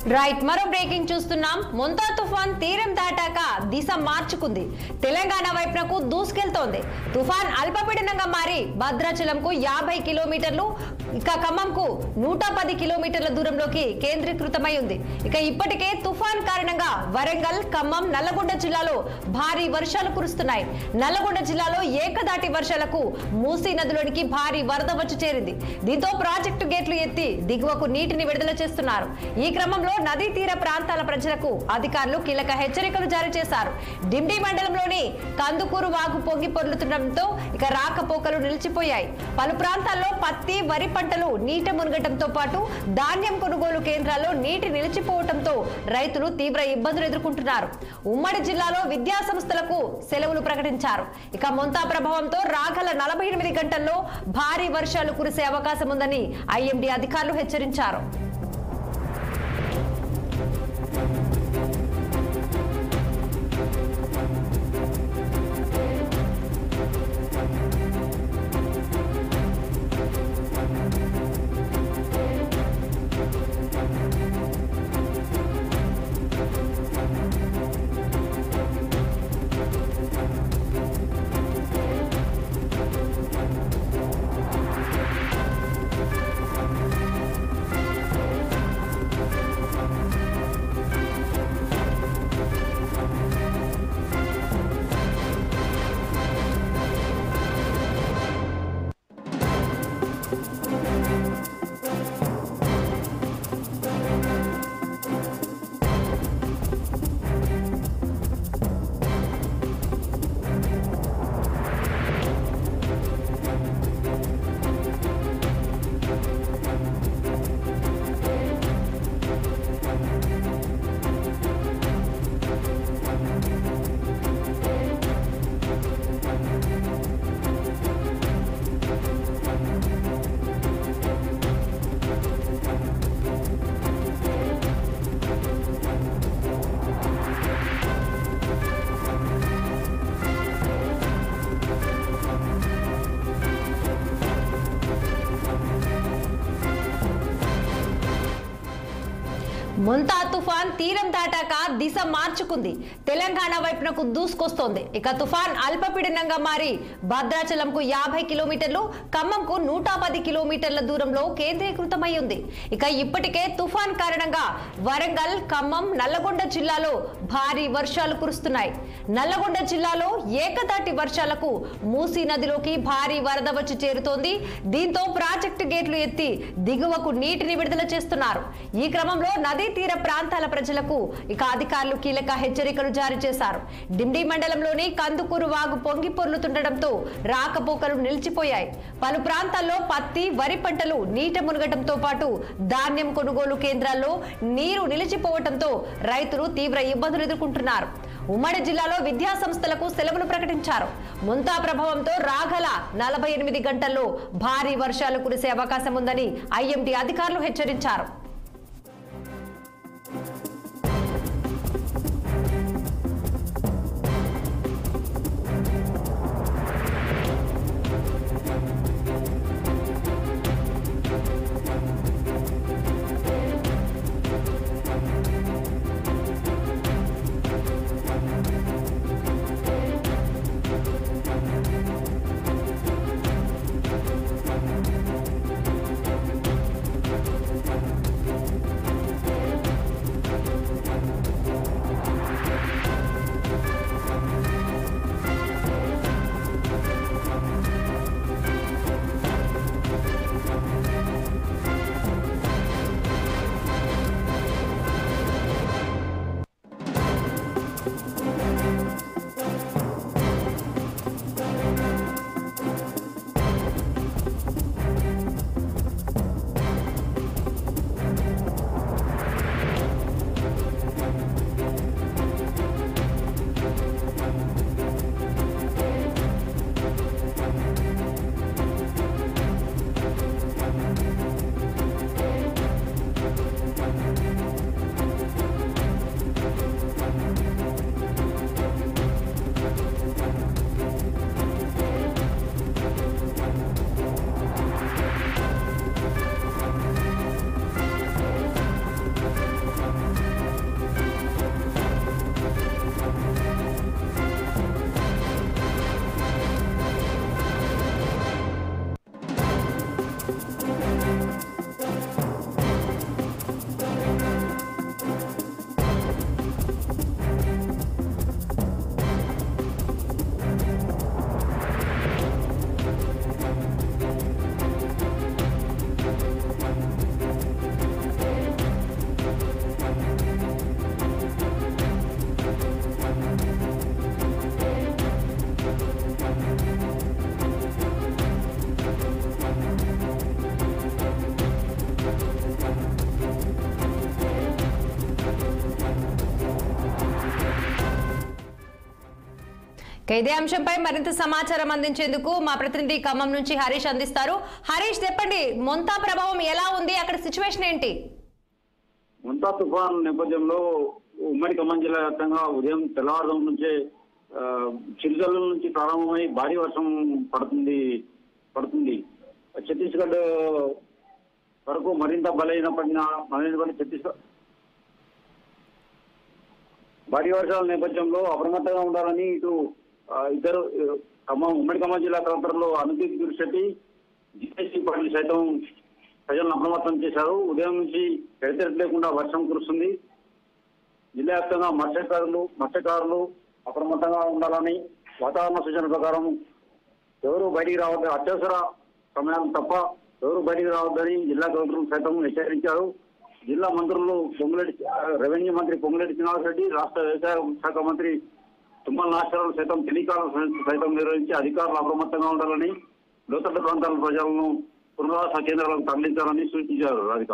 Right మరో breaking చూస్తున్నాం. మొంతా తుఫాన్ తీరం దాటాక దిశ మార్చుకుంది. తెలంగాణ వైపునకు దూసుకెళ్తోంది. తుఫాన్ అల్పపీడనంగా మారి భద్రాచలంకు 50 కిలోమీటర్లు, ఇక ఖమ్మంకు 110 కిలోమీటర్ల దూరంలోకి కేంద్రీకృతమై ఉంది. ఇక ఇప్పటికే తుఫాన్ కారణంగా వరంగల్, ఖమ్మం, నల్లగొండ జిల్లాలో భారీ వర్షాలు కురుస్తున్నాయి. నల్లగొండ జిల్లాలో ఏకదాటి వర్షాలకు మూసీ నదిలోనికి భారీ వరద వచ్చి చేరింది. దీంతో ప్రాజెక్టు గేట్లు ఎత్తి దిగువకు నీటిని విడుదల చేస్తున్నారు. ఈ క్రమంలో నదీ తీర ప్రాంతాల ప్రజలకు అధికారులు కీలక హెచ్చరికలు జారీ చేశారు. డిండి మండలంలోని కందుకూరు వాగు పొంగి పొర్లుతుండటంతో ఇక రాకపోకలు నిలిచిపోయాయి. పలు ప్రాంతాల్లో పత్తి, వరి పంటలు నీట మునగటంతో పాటు ధాన్యం కొనుగోలు కేంద్రాల్లో నీటి నిలిచిపోవడంతో రైతులు తీవ్ర ఇబ్బందులు ఎదుర్కొంటున్నారు. ఉమ్మడి జిల్లాలో విద్యా సంస్థలకు సెలవులు ప్రకటించారు. ఇక మొంతా ప్రభావంతో రాగల 48 గంటల్లో భారీ వర్షాలు కురిసే అవకాశం ఉందని ఐఎండీ అధికారులు హెచ్చరించారు. మొంతా తుఫాన్ తీరం దాటాక దిశ మార్చుకుంది. తెలంగాణ వైపునకు దూసుకొస్తోంది. ఇక తుఫాన్ అల్పపీడనంగా మారి భద్రాచలంకు 50 కిలోమీటర్లు, ఖమ్మంకు 110 కిలోమీటర్ల దూరంలో కేంద్రీకృతమై ఉంది. ఇక ఇప్పటికే తుఫాన్ కారణంగా వరంగల్, ఖమ్మం, నల్లగొండ జిల్లాలో భారీ వర్షాలు కురుస్తున్నాయి. నల్లగొండ జిల్లాలో ఏకదాటి వర్షాలకు మూసీ నదిలోకి భారీ వరద వచ్చి చేరుతోంది. దీంతో ప్రాజెక్టు గేట్లు ఎత్తి దిగువకు నీటిని విడుదల చేస్తున్నారు. ఈ క్రమంలో నదీ తీర ప్రాంతాల ప్రజలకు ఇక అధికారులు కీలక హెచ్చరికలు జారీ చేశారు. డిండి మండలంలోని కందుకూరు వాగు పొంగి పొర్లుతుండటంతో రాకపోకలు నిలిచిపోయాయి. పలు ప్రాంతాల్లో పత్తి, వరి పంటలు నీట మునగటంతో పాటు ధాన్యం కొనుగోలు కేంద్రాల్లో నీరు నిలిచిపోవడంతో రైతులు తీవ్ర ఇబ్బందులు ఎదుర్కొంటున్నారు. ఉమ్మడి జిల్లాలో విద్యా సంస్థలకు సెలవులు ప్రకటించారు. మొంతా ప్రభావంతో రాగల 48 గంటల్లో భారీ వర్షాలు కురిసే అవకాశం ఉందని ఐఎండీ అధికారులు హెచ్చరించారు. ఇదే అంశంపై మరింత సమాచారం అందించేందుకు మా ప్రతినిధి ఖమ్మం నుంచి హరీష్ అందిస్తారు. హరీష్, చెప్పండి, మొంతా ప్రభావం ఎలా ఉంది, అక్కడ సిచ్యువేషన్ ఏంటి? మొంతా తుఫాన్ నేపథ్యంలో ఉమ్మడి ఖమ్మం జిల్లా వ్యాప్తంగా ఉదయం తెల్లవారుజాము నుంచే చిరుజల్లుల నుంచి ప్రారంభమై భారీ వర్షం పడుతుంది. ఛత్తీస్గఢ్ వరకు మరింత బలహీనపడిన ఛత్తీస్గఢ్ భారీ వర్షాల నేపథ్యంలో అప్రమత్తంగా ఉండాలని ఇద్దరు ఉమ్మడి ఖమ్మం జిల్లా కలెక్టర్లు అనుదీప్ గిరిశెట్టి, జిఎస్టీ పాటిల్ సైతం ప్రజలను అప్రమత్తం చేశారు. ఉదయం నుంచి ఎడతెరపి లేకుండా వర్షం కురుస్తుంది. జిల్లా వ్యాప్తంగా మత్స్యకారులు అప్రమత్తంగా ఉండాలని, వాతావరణ సూచన ప్రకారం ఎవరు బయటికి రావద్దు, అత్యవసర సమయాలు తప్ప ఎవరు బయటికి రావద్దని జిల్లా కలెక్టర్లు సైతం హెచ్చరించారు. జిల్లా మంత్రులు రెవెన్యూ మంత్రి పొంగులేటి శ్రీనివాసరెడ్డి, రాష్ట్ర వ్యవసాయ శాఖ మంత్రి తుమ్మల నాగేశ్వరరావు సైతం టెలికాన్ఫరెన్స్ సైతం నిర్వహించి అధికారులు అప్రమత్తంగా ఉండాలని, లోతట్టు ప్రాంతాల ప్రజలను పునరావాస కేంద్రాలకు తరలించాలని సూచించారు. రాధిక,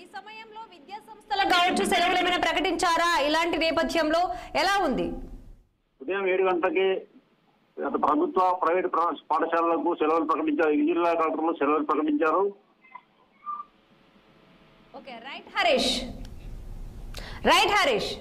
ఈ సమయంలో విద్యా సంస్థలు కావచ్చు సెలవులు ఏమైనా ప్రకటించారా? ఇలాంటి నేపథ్యంలో ఎలా ఉంది? ఉదయం 7 గంటలకి ప్రభుత్వ ప్రైవేట్ పాఠశాలలకు సెలవులు ప్రకటించారు. ఈ జిల్లా కలెక్టర్లు సెలవులు ప్రకటించారు. రైట్ హరీష్.